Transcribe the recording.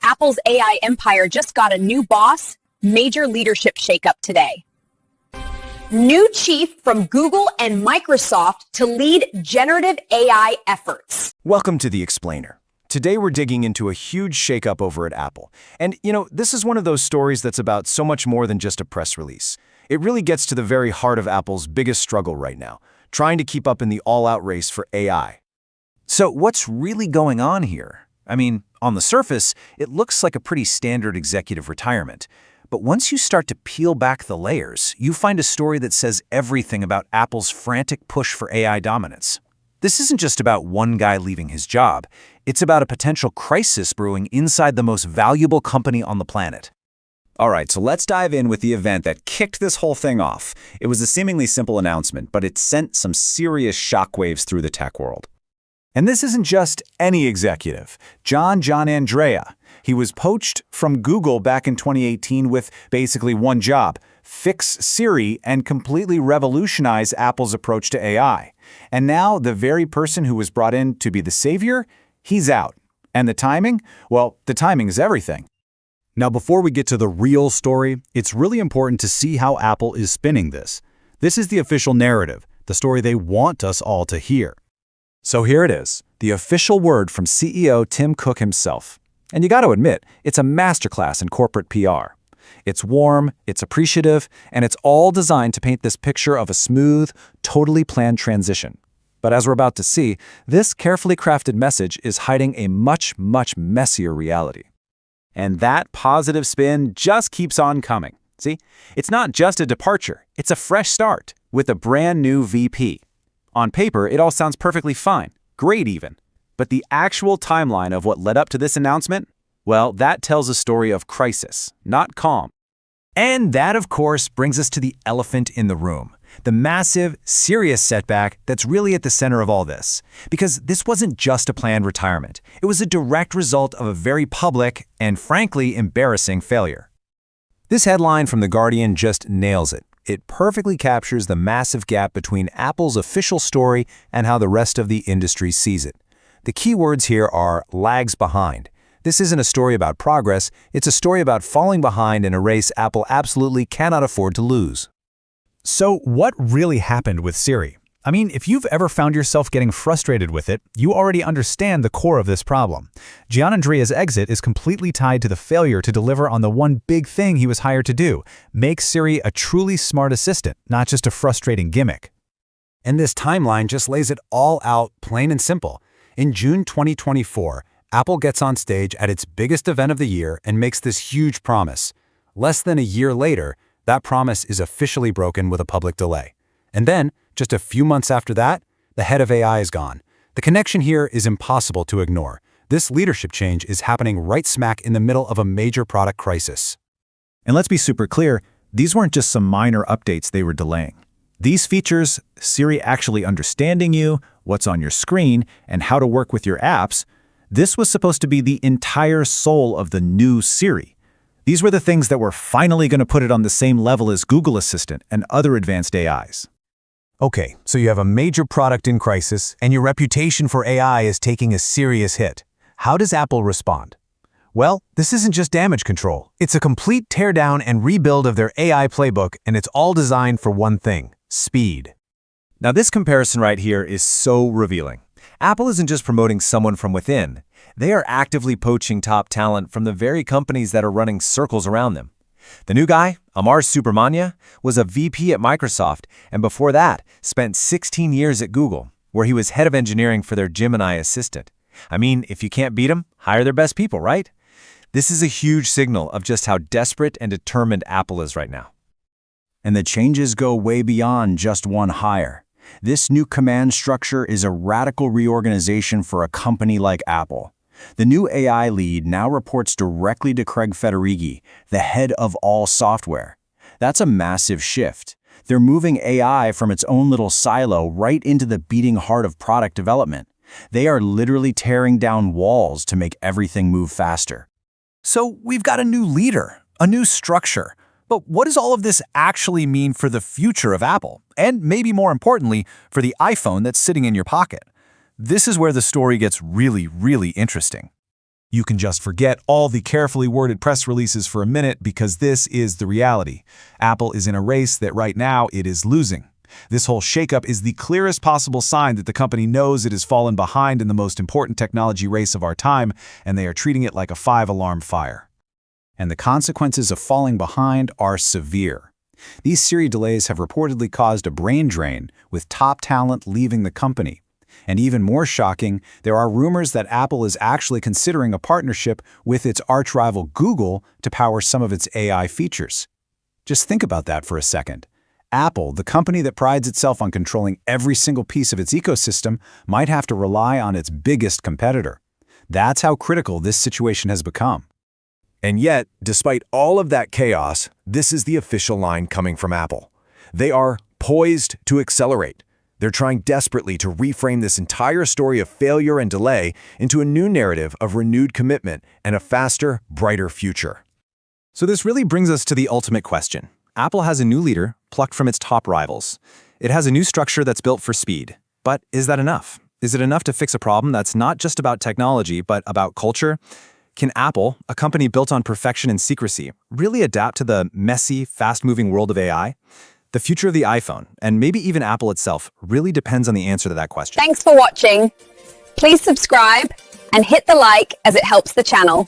Apple's AI empire just got a new boss, major leadership shakeup today. New chief from Google and Microsoft to lead generative AI efforts. Welcome to The Explainer. Today we're digging into a huge shakeup over at Apple. And, this is one of those stories that's about so much more than just a press release. It really gets to the very heart of Apple's biggest struggle right now, trying to keep up in the all-out race for AI. So what's really going on here? I mean, on the surface, it looks like a pretty standard executive retirement. But once you start to peel back the layers, you find a story that says everything about Apple's frantic push for AI dominance. This isn't just about one guy leaving his job. It's about a potential crisis brewing inside the most valuable company on the planet. All right, so let's dive in with the event that kicked this whole thing off. It was a seemingly simple announcement, but it sent some serious shockwaves through the tech world. And this isn't just any executive. John Giannandrea. He was poached from Google back in 2018 with basically one job: fix Siri and completely revolutionize Apple's approach to AI. And now the very person who was brought in to be the savior, he's out. And the timing? Well, the timing is everything. Now, before we get to the real story, it's really important to see how Apple is spinning this. This is the official narrative, the story they want us all to hear. So here it is, the official word from CEO Tim Cook himself. And you got to admit, it's a masterclass in corporate PR. It's warm, it's appreciative, and it's all designed to paint this picture of a smooth, totally planned transition. But as we're about to see, this carefully crafted message is hiding a much, much messier reality. And that positive spin just keeps on coming. See, it's not just a departure, it's a fresh start with a brand new VP. On paper, it all sounds perfectly fine, great even. But the actual timeline of what led up to this announcement, well, that tells a story of crisis, not calm. And that, of course, brings us to the elephant in the room, the massive, serious setback that's really at the center of all this. Because this wasn't just a planned retirement. It was a direct result of a very public and, frankly, embarrassing failure. This headline from The Guardian just nails it. It perfectly captures the massive gap between Apple's official story and how the rest of the industry sees it. The key words here are lags behind. This isn't a story about progress, it's a story about falling behind in a race Apple absolutely cannot afford to lose. So what really happened with Siri? I mean, if you've ever found yourself getting frustrated with it, you already understand the core of this problem. Giannandrea's exit is completely tied to the failure to deliver on the one big thing he was hired to do: make Siri a truly smart assistant, not just a frustrating gimmick. And this timeline just lays it all out plain and simple. In June 2024, Apple gets on stage at its biggest event of the year and makes this huge promise. Less than a year later, that promise is officially broken with a public delay. And then, just a few months after that, the head of AI is gone. The connection here is impossible to ignore. This leadership change is happening right smack in the middle of a major product crisis. And let's be super clear, these weren't just some minor updates they were delaying. These features, Siri actually understanding you, what's on your screen, and how to work with your apps, this was supposed to be the entire soul of the new Siri. These were the things that were finally going to put it on the same level as Google Assistant and other advanced AIs. Okay, so you have a major product in crisis, and your reputation for AI is taking a serious hit. How does Apple respond? Well, this isn't just damage control. It's a complete teardown and rebuild of their AI playbook, and it's all designed for one thing: speed. Now this comparison right here is so revealing. Apple isn't just promoting someone from within. They are actively poaching top talent from the very companies that are running circles around them. The new guy, Amar Subramanya, was a VP at Microsoft, and before that, spent 16 years at Google, where he was head of engineering for their Gemini assistant. I mean, if you can't beat them, hire their best people, right? This is a huge signal of just how desperate and determined Apple is right now. And the changes go way beyond just one hire. This new command structure is a radical reorganization for a company like Apple. The new AI lead now reports directly to Craig Federighi, the head of all software. That's a massive shift. They're moving AI from its own little silo right into the beating heart of product development. They are literally tearing down walls to make everything move faster. So we've got a new leader, a new structure. But what does all of this actually mean for the future of Apple? And maybe more importantly, for the iPhone that's sitting in your pocket? This is where the story gets really, really interesting. You can just forget all the carefully worded press releases for a minute because this is the reality. Apple is in a race that right now it is losing. This whole shakeup is the clearest possible sign that the company knows it has fallen behind in the most important technology race of our time, and they are treating it like a 5-alarm fire. And the consequences of falling behind are severe. These Siri delays have reportedly caused a brain drain, with top talent leaving the company. And even more shocking, there are rumors that Apple is actually considering a partnership with its arch-rival Google to power some of its AI features. Just think about that for a second. Apple, the company that prides itself on controlling every single piece of its ecosystem, might have to rely on its biggest competitor. That's how critical this situation has become. And yet, despite all of that chaos, this is the official line coming from Apple. They are poised to accelerate. They're trying desperately to reframe this entire story of failure and delay into a new narrative of renewed commitment and a faster, brighter future. So this really brings us to the ultimate question. Apple has a new leader, plucked from its top rivals. It has a new structure that's built for speed. But is that enough? Is it enough to fix a problem that's not just about technology, but about culture? Can Apple, a company built on perfection and secrecy, really adapt to the messy, fast-moving world of AI? The future of the iPhone, and maybe even Apple itself, really depends on the answer to that question. Thanks for watching. Please subscribe and hit the like as it helps the channel.